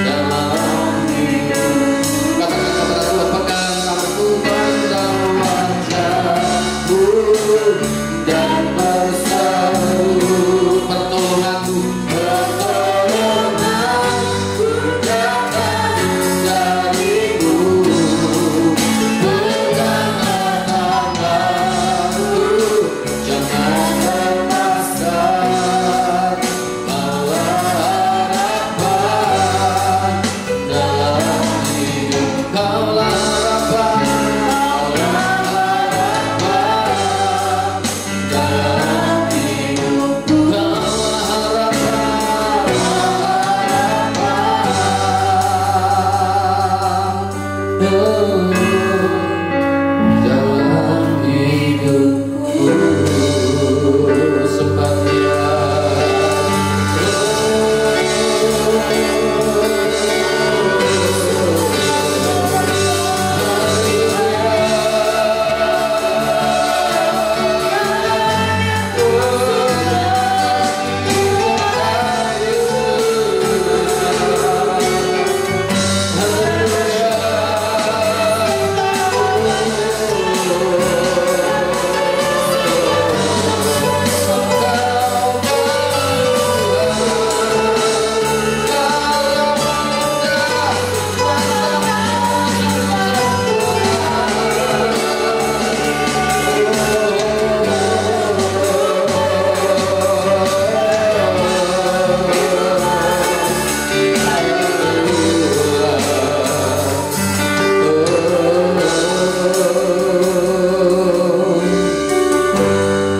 dalam hidup. Katakan kepada Tuhan, pegang tanganku, pandang wajahmu dan berseru, pertolonganku datang darimu. Peganglah tanganku, jangan lepaskan. Kaulah harapan dalam hidup. Kaulah harapan, kaulah harapan dalam hidup. Kaulah harapan, dalam hidupku. Sembah Dia.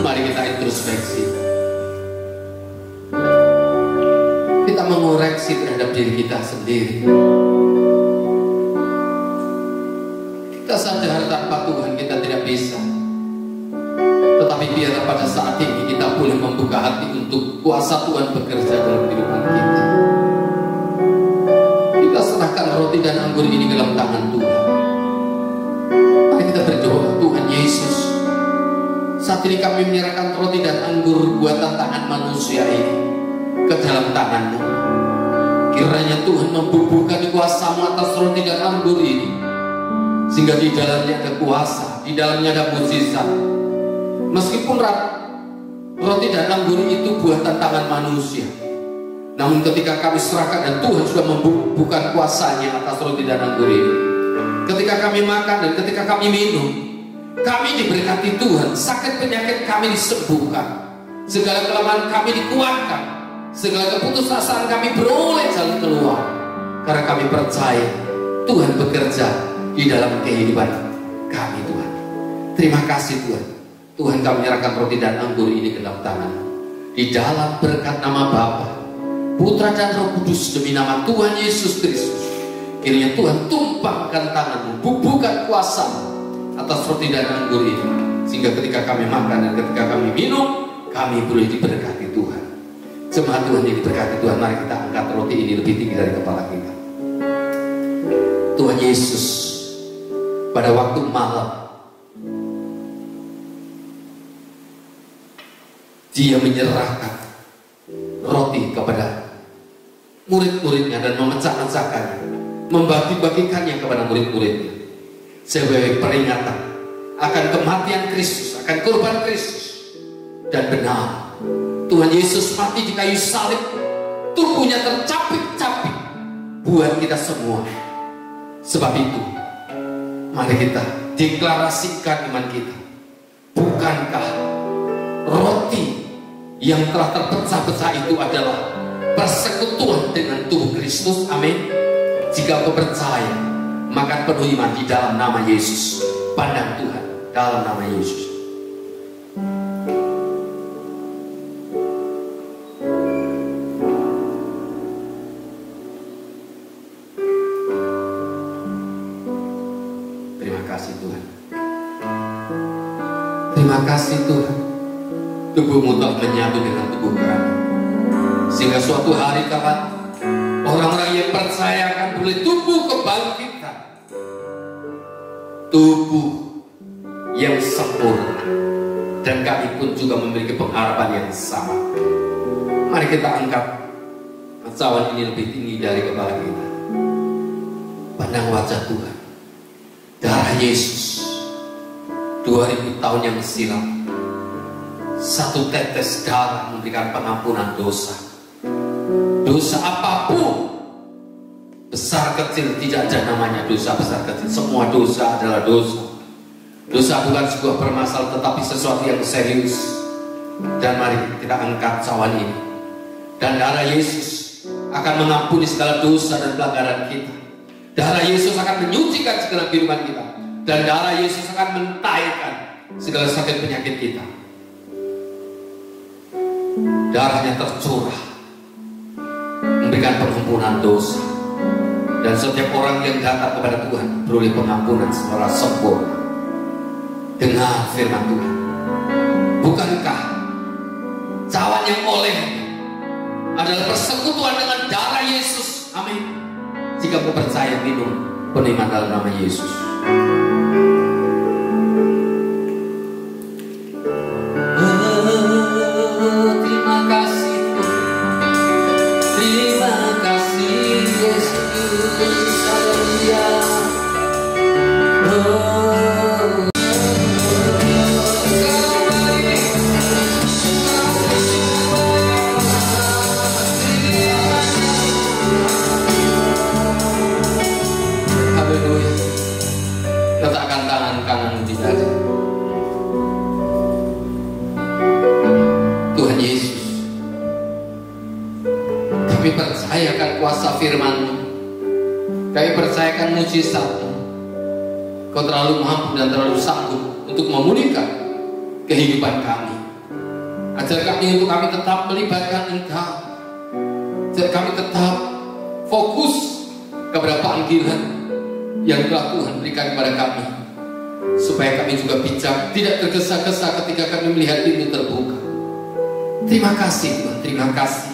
Mari kita introspeksi. Kita mengoreksi terhadap diri kita sendiri. Kita sadar tanpa Tuhan kita tidak bisa. Tetapi biar pada saat ini kita boleh membuka hati untuk kuasa Tuhan bekerja dalam kehidupan kita. Kita serahkan roti dan anggur ini ke dalam tangan Tuhan. Mari kita berdoa. Tuhan Yesus, saat ini kami menyerahkan roti dan anggur buatan tangan manusia ini ke dalam tangan-Mu. Kiranya Tuhan membubuhkan kuasa-Mu atas roti dan anggur ini, sehingga di dalamnya ada kuasa, di dalamnya ada mujizat. Meskipun roti dan anggur itu buatan tangan manusia, namun ketika kami serahkan dan Tuhan sudah membubuhkan kuasanya atas roti dan anggur ini, ketika kami makan dan ketika kami minum, kami diberkati Tuhan. Sakit penyakit kami disembuhkan, segala kelemahan kami dikuatkan, segala keputusasaan kami beroleh jalan keluar, karena kami percaya Tuhan bekerja di dalam kehidupan kami. Tuhan, terima kasih Tuhan. Tuhan, kami menyerahkan roti dan anggur ini ke dalam tangan. di dalam berkat nama Bapa, Putra dan Roh Kudus, demi nama Tuhan Yesus Kristus, kiranya Tuhan tumpahkan tangan-Mu, bubuhkan kuasa atas roti dan anggur ini, sehingga ketika kami makan dan ketika kami minum, kami boleh diberkati Tuhan. Jemaat Tuhan yang diberkati Tuhan, mari kita angkat roti ini lebih tinggi dari kepala kita. Tuhan Yesus pada waktu malam, Dia menyerahkan roti kepada murid-muridnya dan memecah-mecahkannya, membagi-bagikannya kepada murid-muridnya sebagai peringatan akan kematian Kristus, akan kurban Kristus. Dan benar, Tuhan Yesus mati di kayu salib, tubuhnya tercapik-capik buat kita semua. Sebab itu, mari kita deklarasikan iman kita. Bukankah roti yang telah terpecah-pecah itu adalah persekutuan dengan tubuh Kristus? Amin. Jika kau percaya, maka penuh iman di dalam nama Yesus. Pandang Tuhan dalam nama Yesus. Terima kasih Tuhan. Terima kasih Tuhan. Tubuhmu telah menyatu dengan tubuh kami, sehingga suatu hari kelak orang-orang yang percaya akan boleh tumbuh kebangkitan, tubuh yang sempurna, dan kami pun juga memiliki pengharapan yang sama. Mari kita angkat cawan ini lebih tinggi dari kepala kita. Pandang wajah Tuhan. Darah Yesus 2000 tahun yang silam, satu tetes darah memberikan pengampunan dosa. Dosa apapun, besar kecil, tidak ada namanya dosa besar kecil. Semua dosa adalah dosa. Dosa bukan sebuah permasalahan, tetapi sesuatu yang serius. Dan mari kita angkat cawan ini. Dan darah Yesus akan mengampuni segala dosa dan pelanggaran kita. Darah Yesus akan menyucikan segala kehidupan kita. Dan darah Yesus akan mentahirkan segala sakit penyakit kita. Darahnya tercurah, memberikan pengampunan dosa. Dan setiap orang yang datang kepada Tuhan beroleh pengampunan secara sempurna. Dengar firman Tuhan. Bukankah cawan yang oleh adalah persekutuan dengan darah Yesus? Amin. Jika kau percaya, minum, penerima dalam nama Yesus. Terima kasih Tuhan. Terima kasih Yesus. Haleluya. Letakkan tangan kananmu di dada. Tuhan Yesus, kami percayakan kuasa firman-Mu, kami percayakan mujizat-Mu. Kau terlalu mampu dan terlalu sanggup untuk memulihkan kehidupan kami. Ajar kami untuk kami tetap melibatkan Engkau. Ajar kami tetap fokus kepada panggilan yang telah Tuhan berikan kepada kami, supaya kami juga bijak, tidak tergesa-gesa ketika kami melihat pintu terbuka. Terima kasih Tuhan, terima kasih.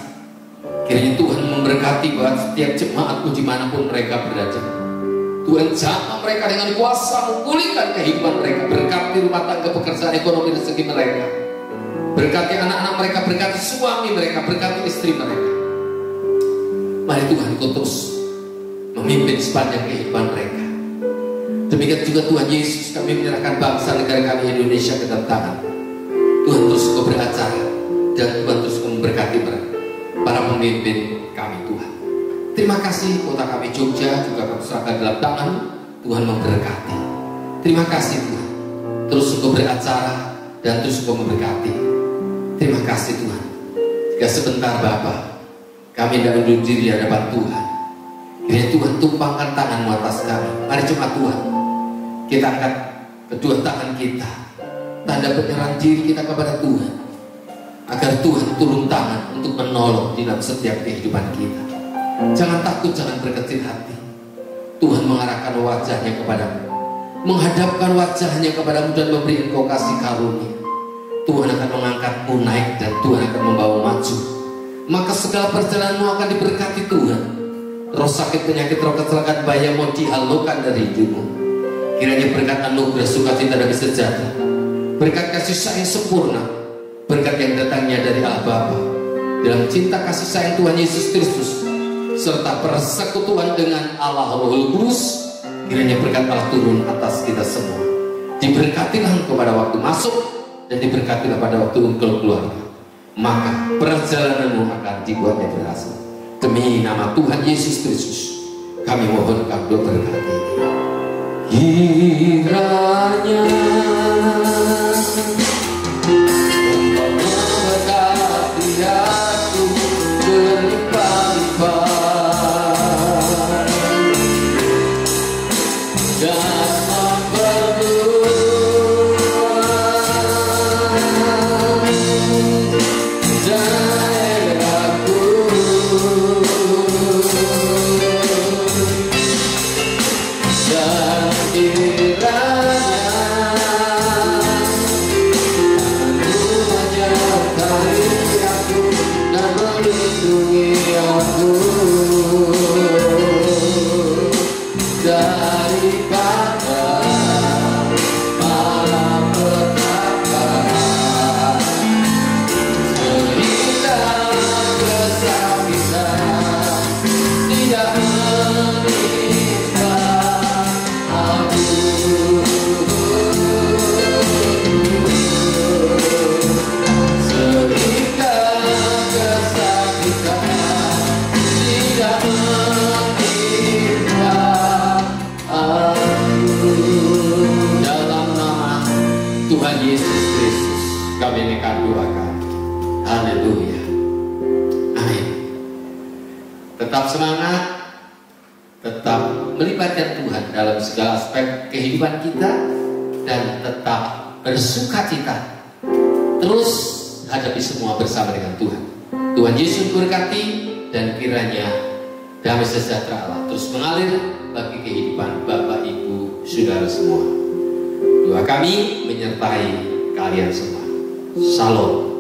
Kiranya Tuhan memberkati buat setiap jemaat-Mu dimanapun mereka berada. Tuhan jamah mereka dengan kuasa, memulihkan kehidupan mereka. Berkati rumah tangga, pekerjaan, ekonomi, rezeki mereka. Berkati anak-anak mereka, berkati suami mereka, berkati istri mereka. Mari Tuhan Kau terus memimpin sepanjang kehidupan mereka. Demikian juga Tuhan Yesus, kami menyerahkan bangsa negara kami Indonesia ke dalam tangan Tuhan. Terus Kau beracara dan Tuhan terus Kau memberkati mereka, para pemimpin kami Tuhan. Terima kasih kota kami Jogja juga Kau serahkan dalam tangan Tuhan, memberkati. Terima kasih Tuhan, terus Kau beracara dan terus Kau memberkati. Terima kasih Tuhan. Jika sebentar Bapa, kami tidak undur diri di hadapan Tuhan, biar Tuhan tumpangkan tangan-Mu atas kami. Mari jemaat Tuhan, kita angkat kedua tangan kita, tanda penyerahan diri kita kepada Tuhan. agar Tuhan turun tangan untuk menolong di dalam setiap kehidupan kita. Jangan takut, jangan berkecil hati. Tuhan mengarahkan wajahnya kepadamu, menghadapkan wajahnya kepadamu dan memberi engkau kasih karunia. Tuhan akan mengangkatmu naik dan Tuhan akan membawa maju. Maka segala perjalananmu akan diberkati Tuhan. Roh sakit, penyakit, roh kecelakaan, bahaya mau dihalukan dari hidupmu. Kiranya berkat anugerah, sukacita dan sejahtera, berkat kasih sayang sempurna, berkat yang datangnya dari Allah Bapa, dalam cinta kasih sayang Tuhan Yesus Kristus, serta persekutuan dengan Allah Roh Kudus, kiranya berkat Allah turun atas kita semua. Diberkatilah engkau pada waktu masuk dan diberkatilah pada waktu engkau keluar. Maka perjalananmu akan dibuatnya berhasil. Demi nama Tuhan Yesus Kristus, kami mohon engkau berkati. Kiranya engkau memberkati aku berlimpah-limpah dan memperluas daerahku, dan kiranya menyertai aku dan melindungi aku daripada malapetaka, sehingga kesakitan tidak menimpa aku. Sehingga kesakitan tidak menimpa aku. Dalam nama Tuhan Yesus Kristus kami doakan. Haleluya. Amin. Tetap semangat, tetap melibatkan Tuhan dalam segala aspek kehidupan kita, dan tetap bersukacita. Terus hadapi semua bersama dengan Tuhan. Tuhan Yesus berkati, dan kiranya damai sejahtera Allah terus mengalir bagi kehidupan Bapak, Ibu, Saudara semua. Doa kami menyertai kalian semua. Shalom.